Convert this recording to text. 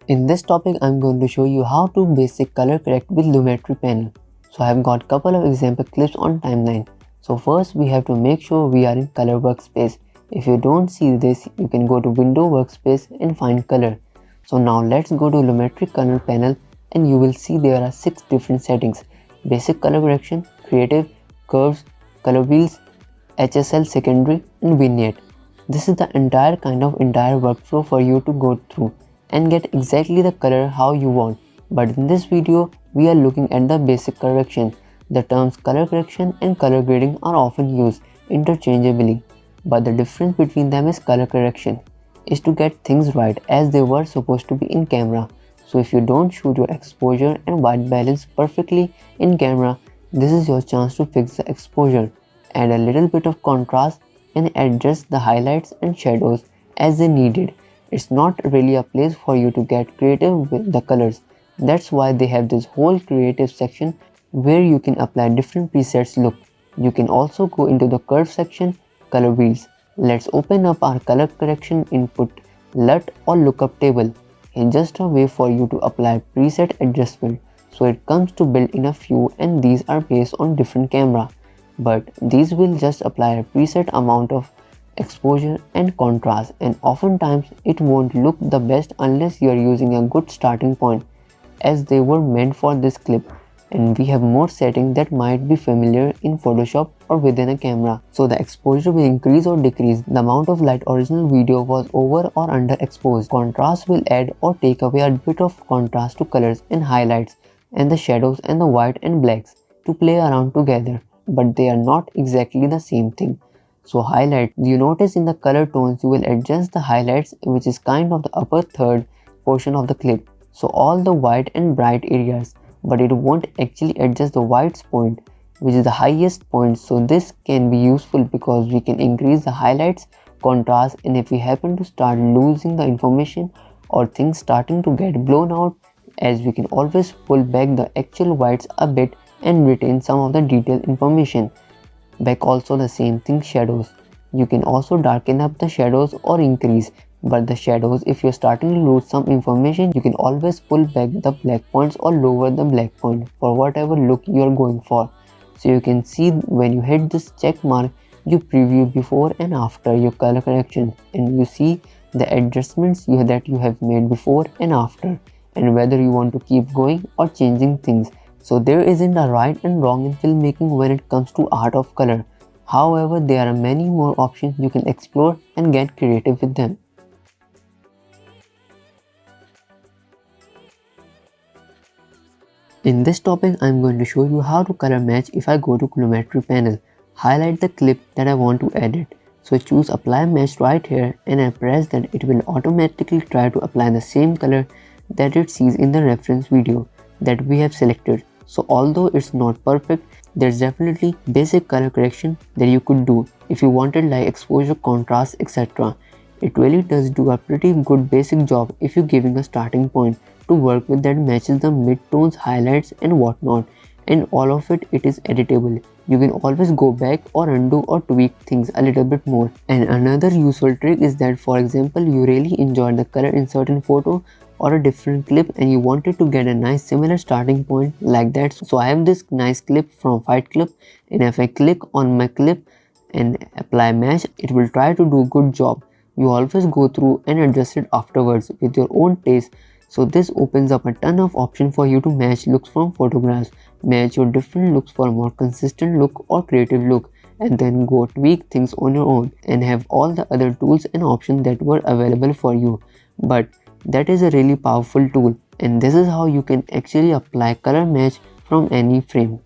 In this topic, I'm going to show you how to basic color correct with Lumetri panel. So I have got couple of example clips on timeline. So first we have to make sure we are in color workspace. If you don't see this, you can go to window workspace and find color. So now let's go to Lumetri color panel and you will see there are 6 different settings: basic color correction, creative, curves, color wheels, HSL secondary and vignette. This is the entire workflow for you to go through and get exactly the color how you want. But in this video, we are looking at the basic correction. The terms color correction and color grading are often used interchangeably, but the difference between them is color correction is to get things right as they were supposed to be in camera. So if you don't shoot your exposure and white balance perfectly in camera, this is your chance to fix the exposure, add a little bit of contrast and adjust the highlights and shadows as they needed. It's not really a place for you to get creative with the colors. That's why they have this whole creative section where you can apply different presets look. You can also go into the curve section, color wheels. Let's open up our color correction input LUT or lookup table. It's just a way for you to apply preset adjustment. So it comes to build in a few and these are based on different camera. But these will just apply a preset amount of exposure and contrast, and oftentimes it won't look the best unless you are using a good starting point, as they were meant for this clip. And we have more settings that might be familiar in Photoshop or within a camera. So the exposure will increase or decrease the amount of light original video was over or underexposed. Contrast will add or take away a bit of contrast to colors and highlights and the shadows and the white and blacks to play around together, but they are not exactly the same thing. So highlight, you notice in the color tones you will adjust the highlights, which is kind of the upper third portion of the clip, so all the white and bright areas, but it won't actually adjust the whites point, which is the highest point. So this can be useful because we can increase the highlights, contrast, and if we happen to start losing the information or things starting to get blown out, as we can always pull back the actual whites a bit and retain some of the detailed information. Back also the same thing, shadows. You can also darken up the shadows or increase, but the shadows, if you're starting to lose some information, you can always pull back the black points or lower the black point for whatever look you're going for. So you can see when you hit this check mark, you preview before and after your color correction, and you see the adjustments that you have made before and after, and whether you want to keep going or changing things. So there isn't a right and wrong in filmmaking when it comes to art of color. However, there are many more options you can explore and get creative with them. In this topic, I'm going to show you how to color match. If I go to Lumetri panel, highlight the clip that I want to edit. So choose apply match right here and I press that, it will automatically try to apply the same color that it sees in the reference video that we have selected. So although it's not perfect, there's definitely basic color correction that you could do if you wanted, like exposure, contrast, etc. It really does do a pretty good basic job if you're giving a starting point to work with that matches the mid-tones, highlights and whatnot, and all of it is editable. You can always go back or undo or tweak things a little bit more. And another useful trick is that, for example, you really enjoyed the color in certain photo or a different clip and you wanted to get a nice similar starting point like that. So I have this nice clip from Fight Club, and if I click on my clip and apply match, it will try to do a good job. You always go through and adjust it afterwards with your own taste. So this opens up a ton of options for you to match looks from photographs, match your different looks for a more consistent look or creative look, and then go tweak things on your own and have all the other tools and options that were available for you. But that is a really powerful tool, and this is how you can actually apply color match from any frame.